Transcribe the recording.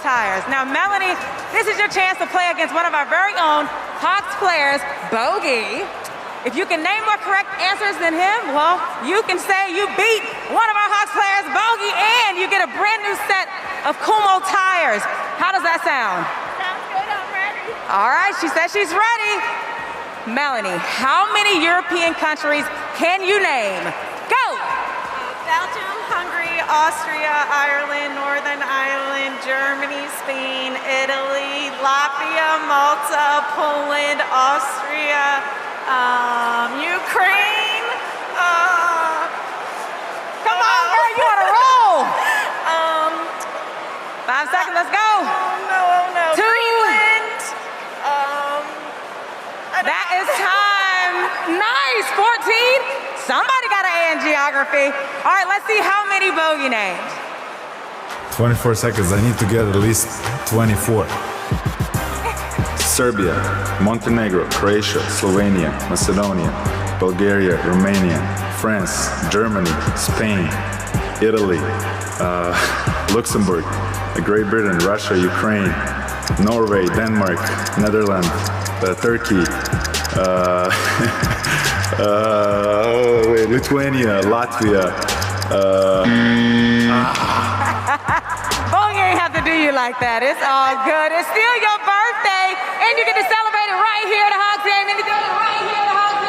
Tires. Now, Melanie, this is your chance to play against one of our very own Hawks players, Bogi. If you can name more correct answers than him, well, you can say you beat one of our Hawks players, Bogi, and you get a brand new set of Kumo tires. How does that sound? Sounds good, I'm ready. All right, she says she's ready. Melanie, how many European countries can you name? Go! Belgium, Hungary, Austria, Ireland, Northern Ireland, Germany, Spain, Italy, Latvia, Malta, Poland, Austria, Ukraine. Come on, girl, you on a roll. 5 seconds, let's go. Oh no. 2. Greenland. That is time. Nice, 14. Somebody got an A in geography. All right, let's see how many Bogi names. 24 seconds. I need to get at least 24. Serbia, Montenegro, Croatia, Slovenia, Macedonia, Bulgaria, Romania, France, Germany, Spain, Italy, Luxembourg, Great Britain, Russia, Ukraine, Norway, Denmark, Netherlands, Turkey, Lithuania, Latvia. Bogi ain't have to do you like that. It's all good. It's still your birthday, and you get to celebrate it right here at the Hawks game, and you do it right here at the Hawks